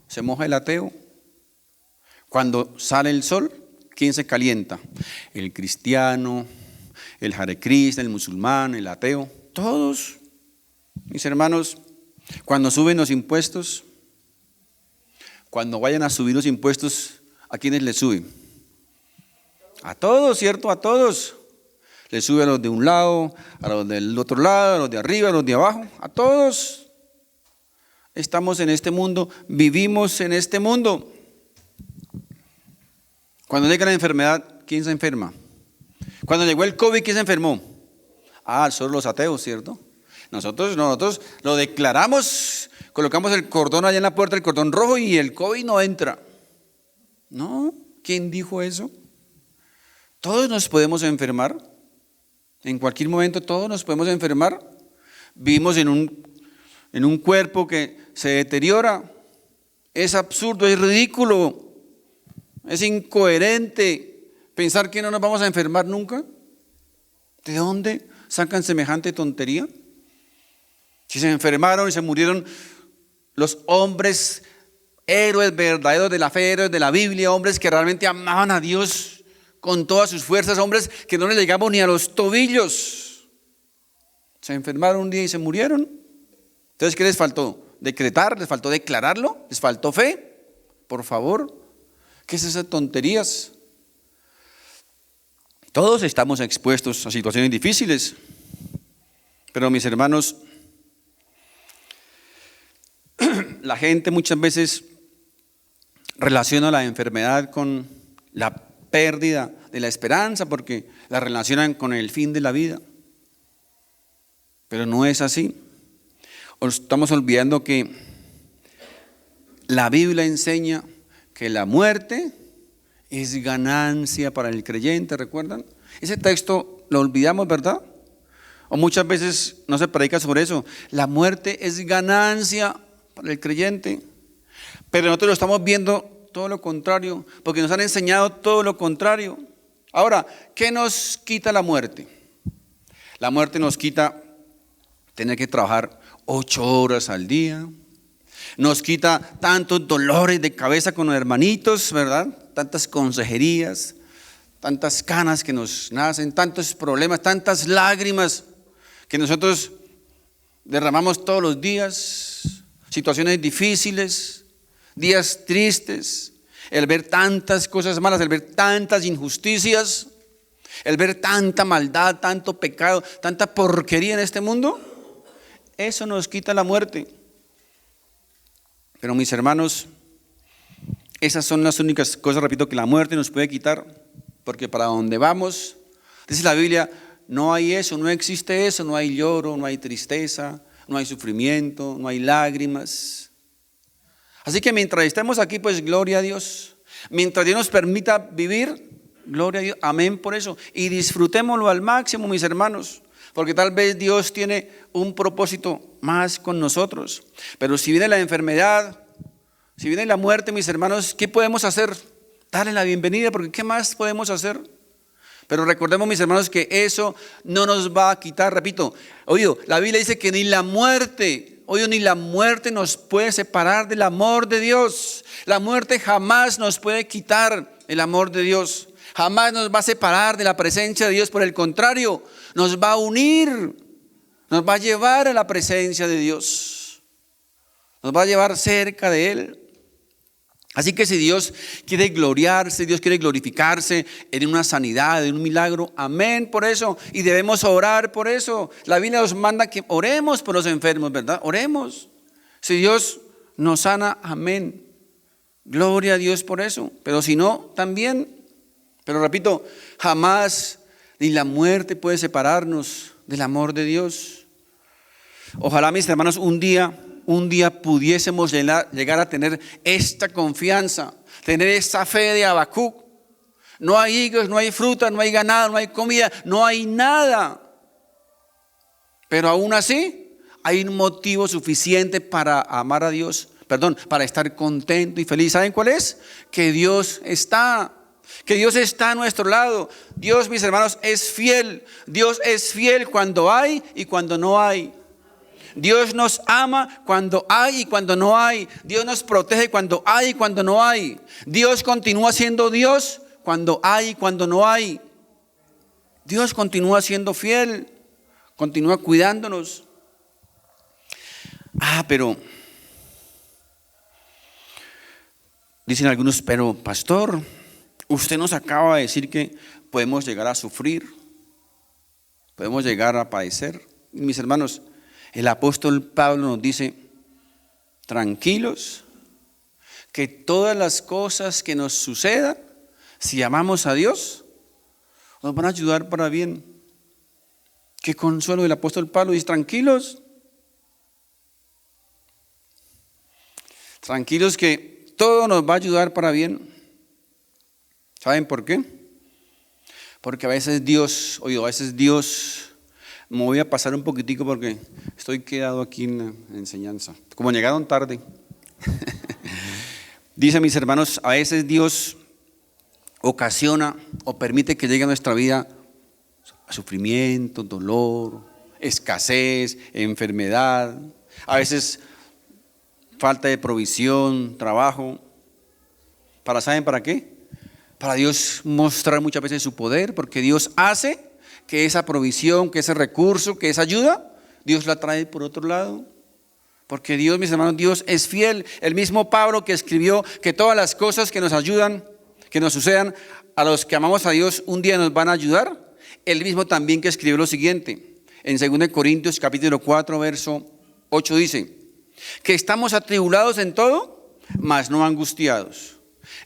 se moja el ateo. Cuando sale el sol, ¿quién se calienta? El cristiano, el Hare Krishna, el musulmán, el ateo, todos. Mis hermanos, cuando suben los impuestos, cuando vayan a subir los impuestos, ¿a quiénes les suben? A todos, ¿cierto? A todos. Les sube a los de un lado, a los del otro lado, a los de arriba, a los de abajo, a todos. Estamos en este mundo, vivimos en este mundo. Cuando llega la enfermedad, ¿quién se enferma? Cuando llegó el COVID, ¿quién se enfermó? Ah, solo los ateos, ¿cierto? Nosotros lo declaramos, colocamos el cordón allá en la puerta, el cordón rojo, y el COVID no entra. No, ¿quién dijo eso? Todos nos podemos enfermar. En cualquier momento todos nos podemos enfermar. Vivimos en un cuerpo que se deteriora. Es absurdo, es ridículo, es incoherente pensar que no nos vamos a enfermar nunca. ¿De dónde sacan semejante tontería? Si se enfermaron y se murieron los hombres, héroes verdaderos de la fe, héroes de la Biblia, hombres que realmente amaban a Dios con todas sus fuerzas, hombres que no les llegamos ni a los tobillos, se enfermaron un día y se murieron. Entonces, ¿qué les faltó? ¿Decretar? ¿Les faltó declararlo? ¿Les faltó fe? Por favor, ¿qué es esas tonterías? Todos estamos expuestos a situaciones difíciles, pero mis hermanos, la gente muchas veces relaciona la enfermedad con la pérdida de la esperanza, porque la relacionan con el fin de la vida. Pero no es así. Estamos olvidando que la Biblia enseña que la muerte es ganancia para el creyente, ¿recuerdan? Ese texto lo olvidamos, ¿verdad? O muchas veces no se predica sobre eso. La muerte es ganancia para el creyente, pero nosotros lo estamos viendo todo lo contrario, porque nos han enseñado todo lo contrario. Ahora, ¿qué nos quita la muerte? La muerte nos quita tener que trabajar 8 horas al día, nos quita tantos dolores de cabeza con los hermanitos, ¿verdad? Tantas consejerías, tantas canas que nos nacen, tantos problemas, tantas lágrimas que nosotros derramamos todos los días, situaciones difíciles, días tristes, el ver tantas cosas malas, el ver tantas injusticias, el ver tanta maldad, tanto pecado, tanta porquería en este mundo, eso nos quita la muerte. Pero mis hermanos, Esas son las únicas cosas, repito, que la muerte nos puede quitar, porque para donde vamos, dice la Biblia, no hay eso, no existe eso, no hay lloro, no hay tristeza, no hay sufrimiento, no hay lágrimas. Así que mientras estemos aquí, pues gloria a Dios. Mientras Dios nos permita vivir, gloria a Dios, amén por eso. Y disfrutémoslo al máximo, mis hermanos, porque tal vez Dios tiene un propósito más con nosotros. Pero si viene la enfermedad, si viene la muerte, mis hermanos, ¿qué podemos hacer? Darle la bienvenida, porque ¿qué más podemos hacer? Pero recordemos, mis hermanos, que eso no nos va a quitar, repito, oído, la Biblia dice que ni la muerte, oído, ni la muerte nos puede separar del amor de Dios. La muerte jamás nos puede quitar el amor de Dios. Jamás nos va a separar de la presencia de Dios. Por el contrario, nos va a unir, nos va a llevar a la presencia de Dios. Nos va a llevar cerca de Él. Así que si Dios quiere gloriarse, Dios quiere glorificarse en una sanidad, en un milagro, amén por eso. Y debemos orar por eso. La Biblia nos manda que oremos por los enfermos, ¿verdad? Oremos. Si Dios nos sana, amén. Gloria a Dios por eso. Pero si no, también. Pero repito, jamás ni la muerte puede separarnos del amor de Dios. Ojalá, mis hermanos, un día pudiésemos llegar a tener esta confianza, tener esta fe de Habacuc. No hay higos, no hay fruta, no hay ganado, no hay comida, no hay nada. Pero aún así hay un motivo suficiente para amar a Dios, para estar contento y feliz. ¿Saben cuál es? Que Dios está a nuestro lado. Dios, mis hermanos, es fiel. Dios es fiel cuando hay y cuando no hay. Dios nos ama cuando hay y cuando no hay. Dios nos protege cuando hay y cuando no hay. Dios continúa siendo Dios cuando hay y cuando no hay. Dios continúa siendo fiel, continúa cuidándonos. Pero dicen algunos, pero pastor, usted nos acaba de decir que podemos llegar a sufrir, podemos llegar a padecer. Mis hermanos, el apóstol Pablo nos dice, tranquilos, que todas las cosas que nos sucedan, si amamos a Dios, nos van a ayudar para bien. Qué consuelo del apóstol Pablo, dice, tranquilos que todo nos va a ayudar para bien. ¿Saben por qué? Porque a veces Dios, me voy a pasar un poquitico porque estoy quedado aquí en la enseñanza. Como llegaron tarde. Dice, mis hermanos, a veces Dios ocasiona o permite que llegue a nuestra vida sufrimiento, dolor, escasez, enfermedad. A veces falta de provisión, trabajo. ¿Saben para qué? Para Dios mostrar muchas veces su poder, porque Dios hace que esa provisión, que ese recurso, que esa ayuda, Dios la trae por otro lado. Porque Dios, mis hermanos, Dios es fiel. El mismo Pablo que escribió que todas las cosas que nos ayudan, que nos sucedan a los que amamos a Dios, un día nos van a ayudar. El mismo también que escribió lo siguiente, en 2 Corintios capítulo 4, verso 8 dice, que estamos atribulados en todo, mas no angustiados.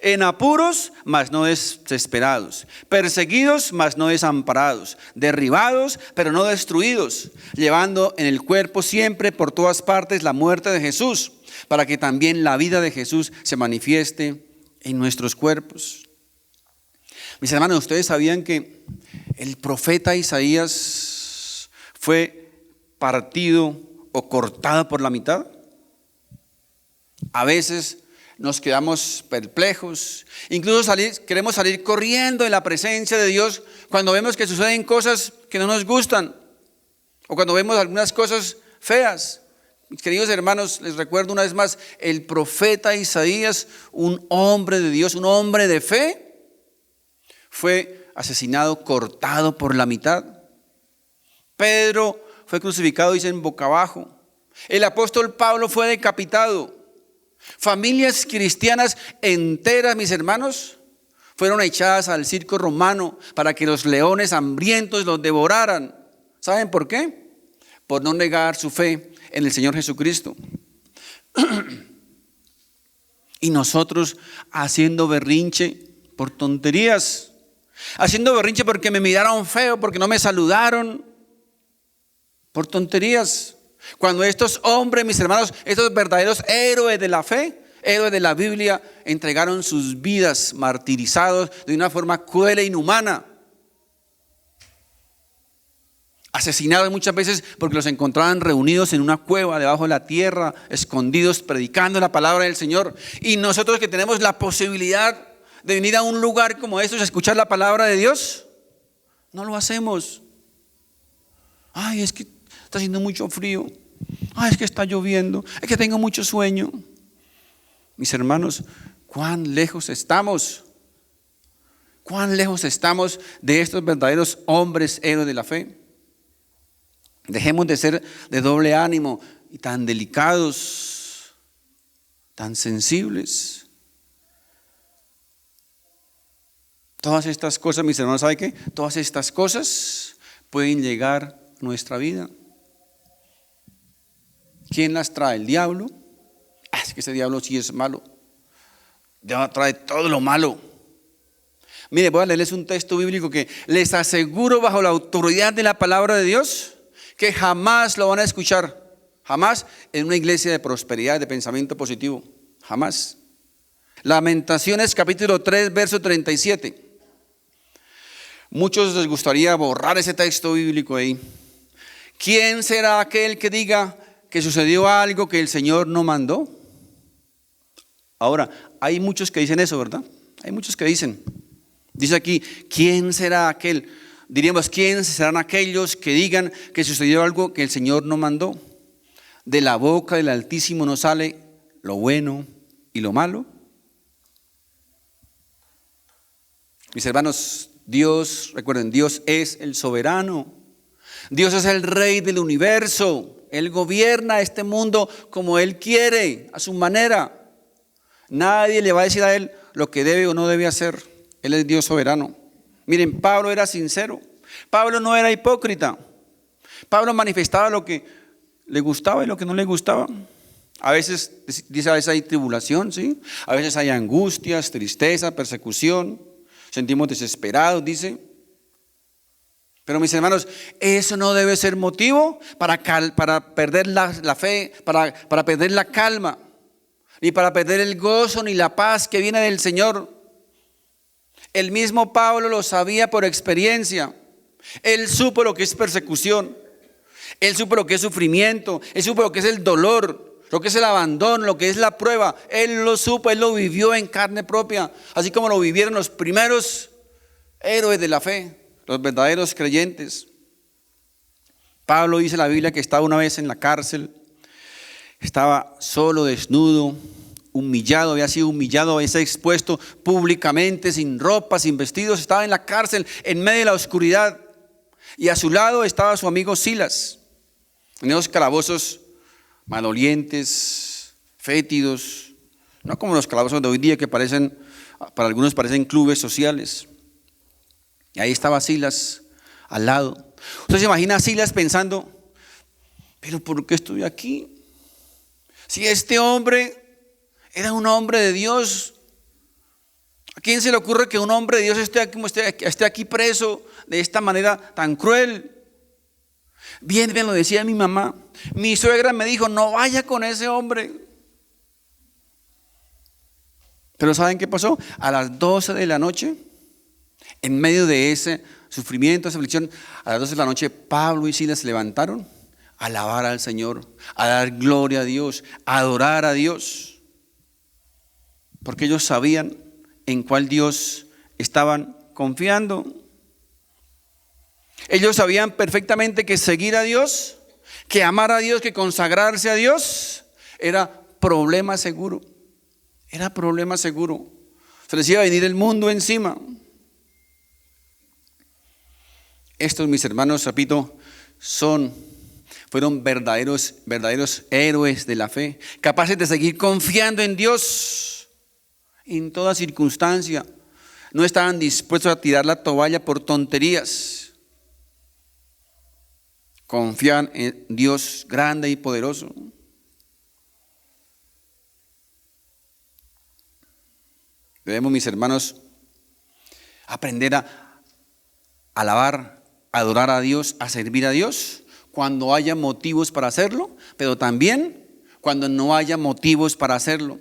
En apuros, mas no desesperados, perseguidos, mas no desamparados, derribados, pero no destruidos, llevando en el cuerpo siempre por todas partes la muerte de Jesús, para que también la vida de Jesús se manifieste en nuestros cuerpos. Mis hermanos, ¿ustedes sabían que el profeta Isaías fue partido o cortado por la mitad? A veces nos quedamos perplejos, incluso queremos salir corriendo de la presencia de Dios cuando vemos que suceden cosas que no nos gustan o cuando vemos algunas cosas feas. Mis queridos hermanos, les recuerdo una vez más, el profeta Isaías, un hombre de Dios, un hombre de fe, fue asesinado, cortado por la mitad. Pedro fue crucificado, dicen, boca abajo. El apóstol Pablo fue decapitado. Familias cristianas enteras, mis hermanos, fueron echadas al circo romano para que los leones hambrientos los devoraran. ¿Saben por qué? Por no negar su fe en el Señor Jesucristo. Y nosotros haciendo berrinche por tonterías, haciendo berrinche porque me miraron feo, porque no me saludaron, por tonterías. Cuando estos hombres, mis hermanos, estos verdaderos héroes de la fe, héroes de la Biblia, entregaron sus vidas martirizados de una forma cruel e inhumana, asesinados muchas veces porque los encontraban reunidos en una cueva debajo de la tierra, escondidos, predicando la palabra del Señor. Y nosotros que tenemos la posibilidad de venir a un lugar como estos a escuchar la palabra de Dios, no lo hacemos. Ay, es que está haciendo mucho frío. Ay, es que está lloviendo. Es que tengo mucho sueño. Mis hermanos, ¿cuán lejos estamos? ¿Cuán lejos estamos de estos verdaderos hombres héroes de la fe? Dejemos de ser de doble ánimo y tan delicados, tan sensibles. Todas estas cosas, mis hermanos, ¿saben qué? Todas estas cosas pueden llegar a nuestra vida. ¿Quién las trae? ¿El diablo? Es que ese diablo sí es malo. El diablo trae todo lo malo. Mire, voy a leerles un texto bíblico que les aseguro bajo la autoridad de la palabra de Dios que jamás lo van a escuchar, jamás en una iglesia de prosperidad, de pensamiento positivo, jamás. Lamentaciones capítulo 3, verso 37. Muchos les gustaría borrar ese texto bíblico ahí. ¿Quién será aquel que diga que sucedió algo que el Señor no mandó? Ahora, hay muchos que dicen eso, ¿verdad? Hay muchos que dicen. Dice aquí, ¿quién será aquel? Diríamos, ¿quién serán aquellos que digan que sucedió algo que el Señor no mandó? De la boca del Altísimo no sale lo bueno y lo malo. Mis hermanos, Dios, recuerden, Dios es el soberano. Dios es el rey del universo. Él gobierna este mundo como Él quiere, a su manera. Nadie le va a decir a Él lo que debe o no debe hacer. Él es Dios soberano. Miren, Pablo era sincero. Pablo no era hipócrita. Pablo manifestaba lo que le gustaba y lo que no le gustaba. A veces, dice, a veces hay tribulación, ¿sí? A veces hay angustias, tristeza, persecución. Sentimos desesperados, dice. Pero mis hermanos, eso no debe ser motivo para perder la fe, para perder la calma, ni para perder el gozo, ni la paz que viene del Señor. El mismo Pablo lo sabía por experiencia. Él supo lo que es persecución. Él supo lo que es sufrimiento. Él supo lo que es el dolor, lo que es el abandono, lo que es la prueba. Él lo supo, él lo vivió en carne propia, así como lo vivieron los primeros héroes de la fe, los verdaderos creyentes. Pablo dice en la Biblia que estaba una vez en la cárcel, estaba solo, desnudo, humillado, había sido humillado, había sido expuesto públicamente, sin ropa, sin vestidos, estaba en la cárcel, en medio de la oscuridad, y a su lado estaba su amigo Silas, en esos calabozos malolientes, fétidos, no como los calabozos de hoy día que parecen, para algunos parecen clubes sociales. Y ahí estaba Silas al lado. Usted se imagina a Silas pensando, pero ¿por qué estoy aquí? Si este hombre era un hombre de Dios, ¿a quién se le ocurre que un hombre de Dios esté aquí preso de esta manera tan cruel? Bien lo decía mi mamá. Mi suegra me dijo, no vaya con ese hombre. Pero ¿saben qué pasó? A las 12 de la noche, en medio de ese sufrimiento, esa aflicción, a las 12 de la noche, Pablo y Silas se levantaron a alabar al Señor, a dar gloria a Dios, a adorar a Dios. Porque ellos sabían en cuál Dios estaban confiando. Ellos sabían perfectamente que seguir a Dios, que amar a Dios, que consagrarse a Dios, era problema seguro. Era problema seguro. Se les iba a venir el mundo encima. Estos, mis hermanos, repito, fueron verdaderos héroes de la fe, capaces de seguir confiando en Dios en toda circunstancia. No estaban dispuestos a tirar la toalla por tonterías. Confían en Dios grande y poderoso. Debemos, mis hermanos, aprender a alabar, a adorar a Dios, a servir a Dios cuando haya motivos para hacerlo, pero también cuando no haya motivos para hacerlo.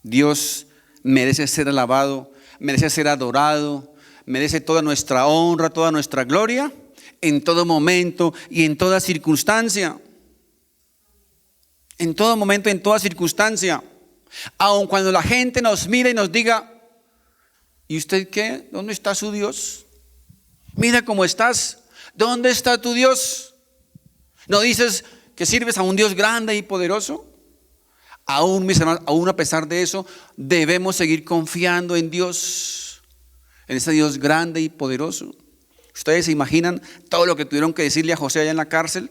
Dios merece ser alabado, merece ser adorado, merece toda nuestra honra, toda nuestra gloria, en todo momento y en toda circunstancia. En todo momento, en toda circunstancia. Aun cuando la gente nos mire y nos diga, ¿y usted qué? ¿Dónde está su Dios? Mira cómo estás. ¿Dónde está tu Dios? ¿No dices que sirves a un Dios grande y poderoso? Aún, mis hermanos, aún a pesar de eso, debemos seguir confiando en Dios, en ese Dios grande y poderoso. ¿Ustedes se imaginan todo lo que tuvieron que decirle a José allá en la cárcel?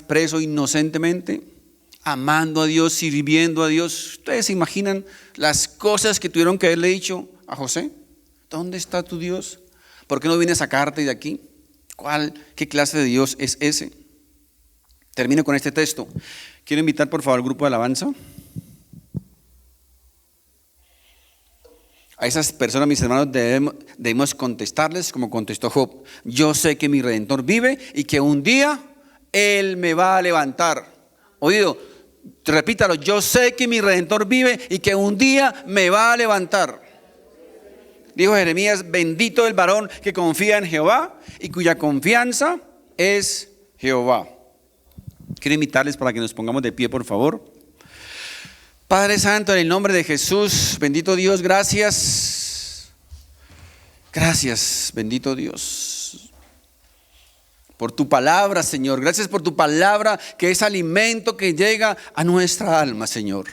Preso inocentemente, amando a Dios, sirviendo a Dios. ¿Ustedes se imaginan las cosas que tuvieron que haberle dicho a José? ¿Dónde está tu Dios? ¿Por qué no viene a sacarte de aquí? ¿Qué clase de Dios es ese? Termino con este texto. Quiero invitar por favor al grupo de alabanza. A esas personas, mis hermanos, debemos contestarles como contestó Job. Yo sé que mi Redentor vive y que un día Él me va a levantar. Oído, repítalo. Yo sé que mi Redentor vive y que un día me va a levantar. Dijo Jeremías, bendito el varón que confía en Jehová y cuya confianza es Jehová. Quiero invitarles para que nos pongamos de pie, por favor. Padre Santo, en el nombre de Jesús, bendito Dios, gracias. Gracias, bendito Dios, por tu palabra, Señor. Gracias por tu palabra, que es alimento que llega a nuestra alma, Señor.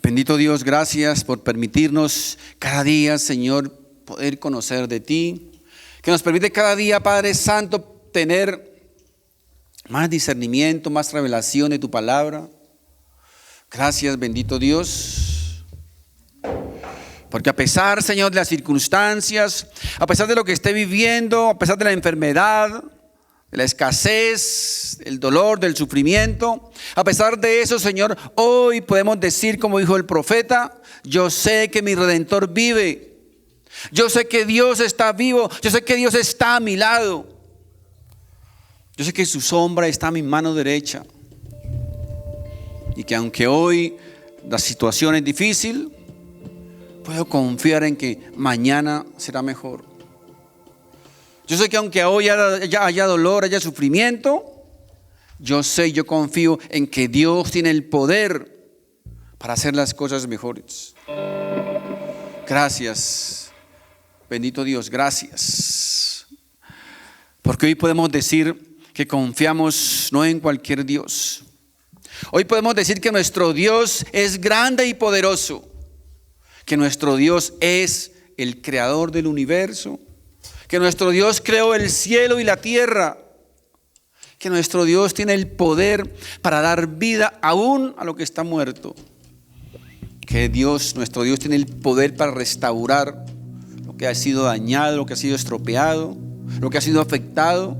Bendito Dios, gracias por permitirnos cada día, Señor, poder conocer de ti. Que nos permite cada día, Padre Santo, tener más discernimiento, más revelación de tu palabra. Gracias, bendito Dios. Porque a pesar, Señor, de las circunstancias, a pesar de lo que esté viviendo, a pesar de la enfermedad, de la escasez, del dolor, del sufrimiento, a pesar de eso, Señor, hoy podemos decir, como dijo el profeta, yo sé que mi Redentor vive. Yo sé que Dios está vivo. Yo sé que Dios está a mi lado. Yo sé que su sombra está a mi mano derecha. Y que aunque hoy la situación es difícil, puedo confiar en que mañana será mejor. Yo sé que aunque hoy haya dolor, haya sufrimiento, yo sé, yo confío en que Dios tiene el poder para hacer las cosas mejores. Gracias, bendito Dios, gracias. Porque hoy podemos decir que confiamos no en cualquier Dios. Hoy podemos decir que nuestro Dios es grande y poderoso, que nuestro Dios es el creador del universo, que nuestro Dios creó el cielo y la tierra, que nuestro Dios tiene el poder para dar vida aún a lo que está muerto, que nuestro Dios tiene el poder para restaurar lo que ha sido dañado, lo que ha sido estropeado, lo que ha sido afectado.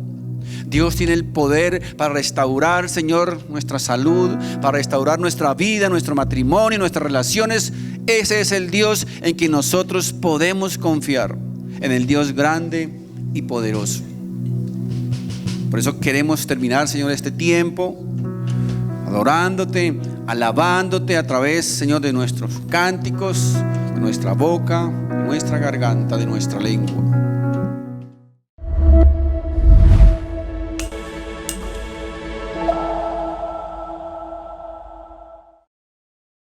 Dios tiene el poder para restaurar, Señor, nuestra salud, para restaurar nuestra vida, nuestro matrimonio, nuestras relaciones. Ese es el Dios en quien nosotros podemos confiar, en el Dios grande y poderoso. Por eso queremos terminar, Señor, este tiempo adorándote, alabándote a través, Señor, de nuestros cánticos, de nuestra boca, de nuestra garganta, de nuestra lengua.